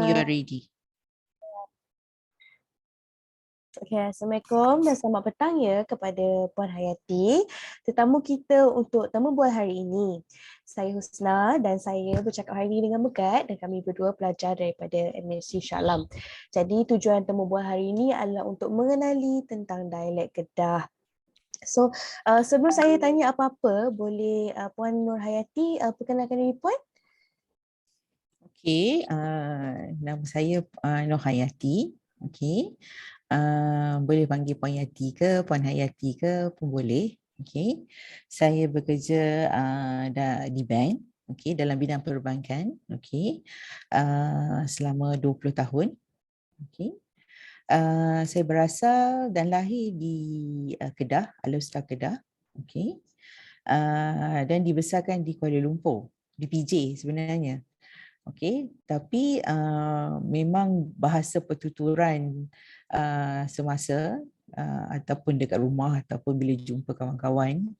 you are ready. Okay, Assalamualaikum dan selamat petang ya kepada Puan Hayati, tetamu kita untuk temu bual hari ini. Saya Husna dan saya bercakap hari ini dengan Megat dan kami berdua pelajar daripada MSc Shah Alam. Jadi tujuan temu bual hari ini adalah untuk mengenali tentang dialek Kedah. So, sebelum saya tanya apa-apa, boleh Puan Nur Hayati perkenalkan diri Puan? Okay, nama saya Nur Hayati. Okay. Boleh panggil Puan Yati ke Puan Hayati ke pun boleh. Okay. Saya bekerja di bank, okay, dalam bidang perbankan, okay, selama 20 tahun. Okay. Saya berasal dan lahir di Kedah, Alustar Kedah, okay, dan dibesarkan di Kuala Lumpur, di PJ sebenarnya. Okay, tapi memang bahasa pertuturan semasa ataupun dekat rumah ataupun bila jumpa kawan-kawan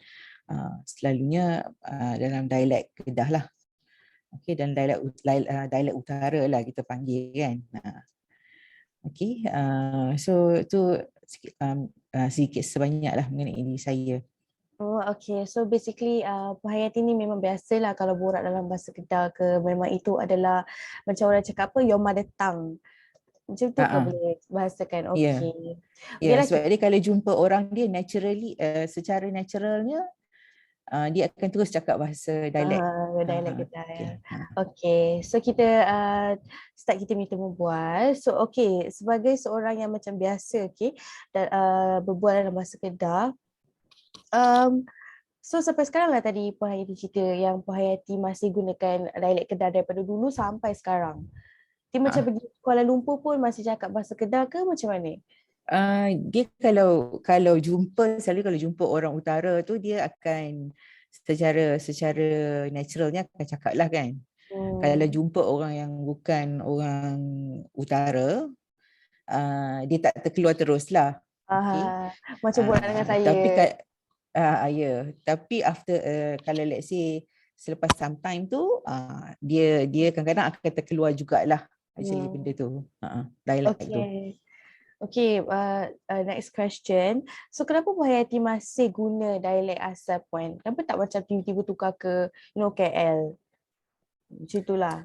selalunya dalam dialek Kedah lah. Okay, dan dialek utara lah kita panggil kan. Okay, so tu sedikit sebanyak lah mengenai diri saya. Oh, okay. So basically Puan Hayati ni memang biasalah kalau borak dalam bahasa Kedah ke, memang itu adalah macam orang cakap apa, your mother tongue. Macam tu ke boleh bahasakan? Ya. Okay. Ya, Okeylah, sebab dia kalau jumpa orang dia naturally, secara naturalnya dia akan terus cakap bahasa dialek. dialek Kedah ya. Okay. Okay. So kita start kita punya temu bual. So okay, sebagai seorang yang macam biasa okay, dan berbual dalam bahasa Kedah, so sampai sekarang lah tadi Puan Hayati cerita yang Puan Hayati masih gunakan dialek Kedah daripada dulu sampai sekarang. Dia macam pergi Kuala Lumpur pun masih cakap bahasa Kedah ke macam mana? Dia kalau jumpa, selalu kalau jumpa orang utara tu dia akan secara naturalnya akan cakap lah kan. Kalau jumpa orang yang bukan orang utara, dia tak terkeluar terus lah. Okay. Macam buat dengan saya. Tapi after kalau let's say selepas some time tu dia kadang-kadang akan terkeluar jugalah actually benda tu. Dialect tu. Okay, next question. So kenapa Puan Hayati masih guna dialek asal Puan? Kenapa tak macam tiba-tiba tukar ke KL? Macam itulah.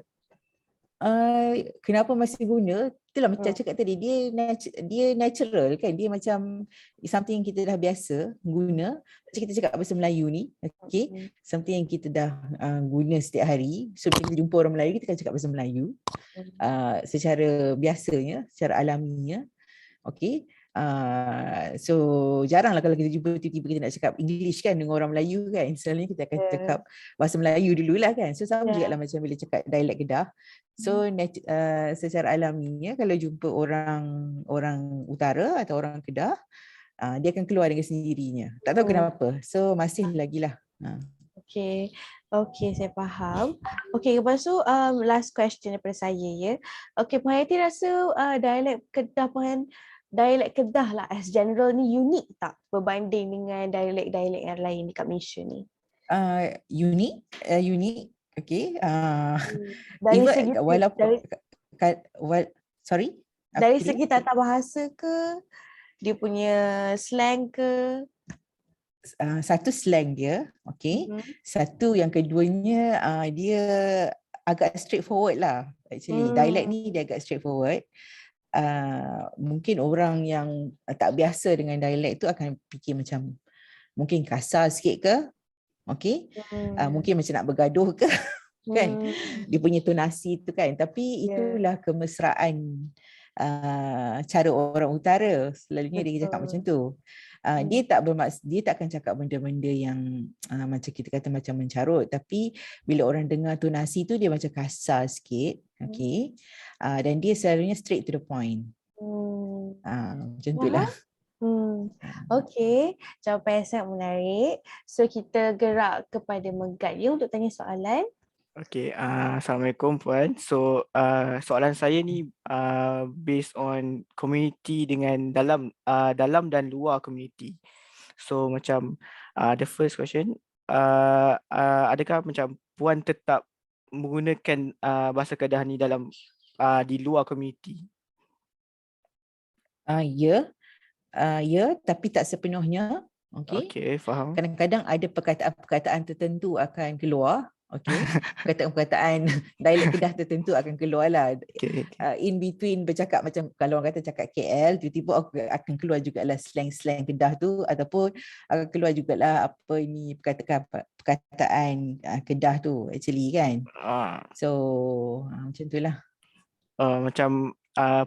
Kenapa masih guna? Itulah macam cakap tadi, dia natural kan, dia macam something yang kita dah biasa guna. Macam kita cakap bahasa Melayu ni, okay, something yang kita dah guna setiap hari. So bila kita jumpa orang Melayu, kita akan cakap bahasa Melayu secara biasanya, secara alaminya. Okay. So jaranglah kalau kita jumpa tiba-tiba kita nak cakap English kan dengan orang Melayu kan. Selalunya kita akan cakap bahasa Melayu dululah kan. So sama juga lah macam bila cakap dialek Kedah. So secara alaminya kalau jumpa orang utara atau orang Kedah, dia akan keluar dengan sendirinya. Tak tahu kenapa. So masih lagi lah. Okay, saya faham. Okay, lepas tu last question daripada saya ya. Okay, Puan Hayati rasa dialek Kedah lah as general ni unik tak berbanding dengan dialek-dialek yang lain dekat Malaysia ni? Unik. Okay. Dari even segi walaupun sorry? Dari segi tata bahasa ke? Dia punya slang ke? Satu slang dia, okay. Satu yang keduanya dia agak straightforward lah. Actually, dialek ni dia agak straightforward. Mungkin orang yang tak biasa dengan dialek tu akan fikir macam mungkin kasar sikit ke, okay. Mungkin macam nak bergaduh ke, kan. Dia punya tonasi tu kan. Tapi itulah kemesraan cara orang utara. Selalunya dia cakap macam tu. Dia tak akan cakap benda-benda yang macam kita kata macam mencarut, tapi bila orang dengar tonasi tu dia macam kasar sikit, okay. Dan dia selalunya straight to the point. Macam itulah. Okay, jawapan yang sangat menarik. So kita gerak kepada Megat ya untuk tanya soalan. Okay, Assalamualaikum Puan. So soalan saya ni based on community dengan dalam dan luar community. So macam the first question, adakah macam Puan tetap menggunakan bahasa Kedah ni dalam di luar komuniti? Ya, tapi tak sepenuhnya. Okey. Okey, faham. Kadang-kadang ada perkataan-perkataan tertentu akan keluar. Okey. Perkataan-perkataan dialek Kedah tertentu akan keluar lah. Okey. In between bercakap macam kalau orang kata cakap KL, tiba-tiba akan keluar jugalah slang-slang Kedah tu, ataupun akan keluar jugalah apa ini perkataan Kedah tu actually kan. Ah, So macam tu lah. macam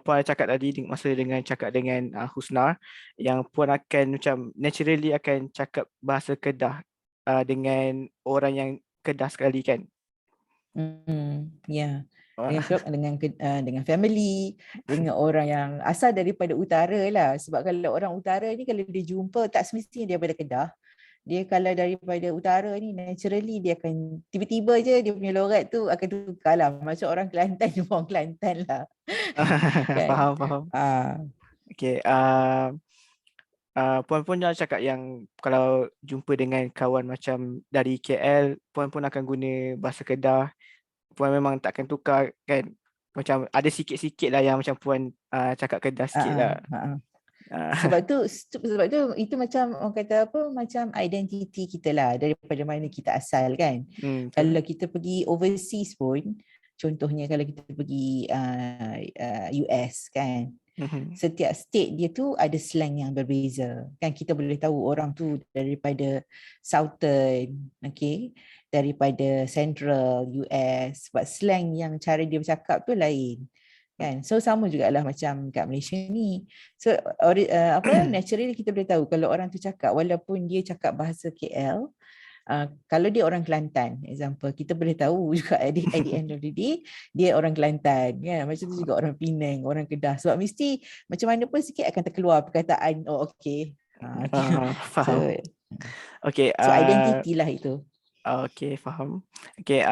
Puan cakap tadi masa dengan cakap dengan Husna, yang Puan akan macam naturally akan cakap bahasa Kedah dengan orang yang Kedah sekali kan? Ya. Ah, Dengan family, dengan orang yang asal daripada utara lah. Sebab kalau orang utara ni kalau dia jumpa tak semestinya dia daripada Kedah. Dia kalau daripada utara ni naturally dia akan tiba-tiba je dia punya logat tu akan tukar lah. Macam orang Kelantan, orang Kelantan lah. Kan? faham. Ah, Okey, Puan pun dah cakap yang kalau jumpa dengan kawan macam dari KL, Puan pun akan guna bahasa Kedah. Puan memang takkan tukar kan? Macam ada sikit-sikit lah yang macam Puan cakap Kedah sikit lah. Sebab tu itu macam orang kata apa, macam identiti kita lah, daripada mana kita asal kan. Betul. Kalau kita pergi overseas pun, contohnya kalau kita pergi US kan, setiap state dia tu ada slang yang berbeza kan. Kita boleh tahu orang tu daripada Southern, okay, daripada Central US, sebab slang yang cara dia bercakap tu lain kan. So sama jugalah macam kat Malaysia ni. So naturally kita boleh tahu kalau orang tu cakap, walaupun dia cakap bahasa KL, kalau dia orang Kelantan, example, kita boleh tahu juga at the end of the day dia orang Kelantan kan. Macam tu juga orang Penang, orang Kedah, sebab mesti macam mana pun sikit akan terkeluar perkataan okay. Faham. Okay. So identiti lah itu. Okay, faham. Okay,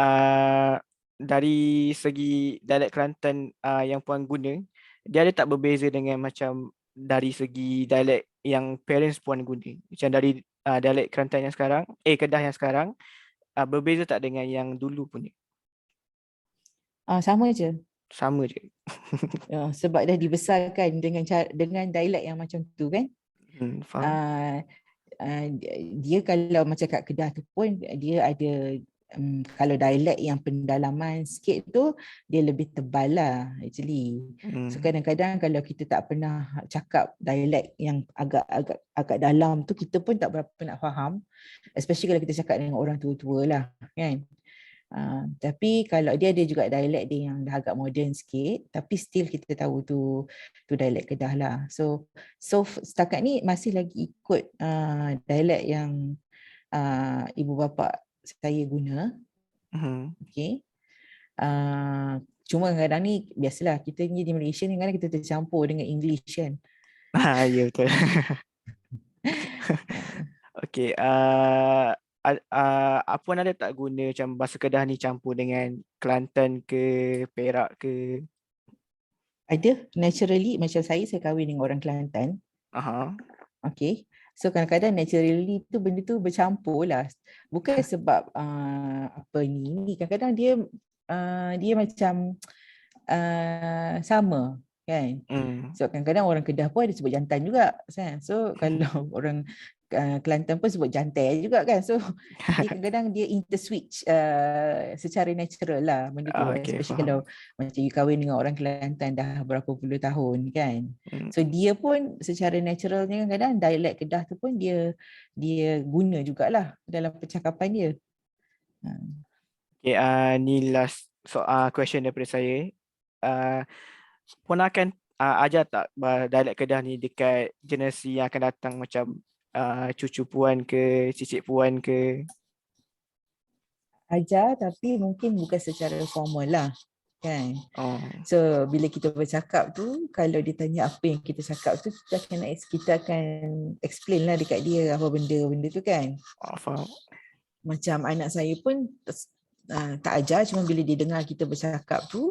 dari segi dialek Kelantan yang Puan guna, dia ada tak berbeza dengan macam dari segi dialek yang parents Puan guna? Macam dari dialek Kelantan yang sekarang, Kedah yang sekarang, berbeza tak dengan yang dulu punya? Sama je. Sama je. Sebab dah dibesarkan dengan dialek yang macam tu kan. Faham. Dia kalau macam kat Kedah tu pun dia ada kalau dialek yang pendalaman sikit tu dia lebih tebal lah actually. So kadang-kadang kalau kita tak pernah cakap dialek yang agak dalam tu, kita pun tak berapa nak faham, especially kalau kita cakap dengan orang tua-tua lah kan. Tapi kalau dia ada juga dialek dia yang dah agak moden sikit, tapi still kita tahu tu dialek Kedah lah. So setakat ni masih lagi ikut dialek yang ibu bapa saya guna. Okay. Cuma kadang-kadang ni biasalah kita ni di Malaysia ni kadang kita tercampur dengan English kan. Ya, betul. Okay. Puan ada tak guna macam bahasa Kedah ni campur dengan Kelantan ke, Perak ke? Ada, naturally. Macam saya kahwin dengan orang Kelantan. Okay. So kadang-kadang naturally tu benda tu bercampur lah. Bukan sebab kadang-kadang dia macam sama kan. So kadang-kadang orang Kedah pun ada sebut jantan juga kan. So kalau orang Kelantan pun sebut jantai juga kan. So dia kadang-kadang dia interswitch secara natural lah benda tu. Especially kalau macam you kahwin dengan orang Kelantan dah berapa puluh tahun kan. So dia pun secara naturalnya kadang-kadang dialek Kedah tu pun dia guna jugalah dalam percakapan dia. Okay, ni last question daripada saya. Puan akan ajar tak dialek Kedah ni dekat generasi yang akan datang, macam cucu Puan ke, cicit Puan ke? Ajar, tapi mungkin bukan secara formal lah kan. So bila kita bercakap tu, kalau dia tanya apa yang kita cakap tu, kita akan explain lah dekat dia apa benda tu kan. Faham. Macam anak saya pun tak ajar, cuma bila dia dengar kita bercakap tu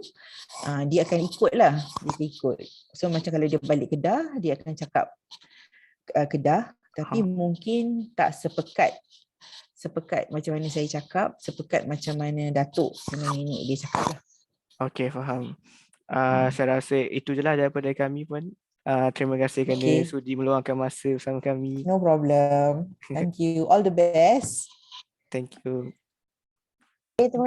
dia akan ikut lah. Dia ikut. So macam kalau dia balik Kedah, dia akan cakap Kedah, tapi mungkin tak sepekat macam mana saya cakap, sepekat macam mana datuk dengan nenek dia cakap lah. Okay, faham. Saya rasa itu je lah daripada kami Puan. Terima kasih kerana Okay, sudi meluangkan masa bersama kami. no problem. Thank you. All the best. Thank you. Terima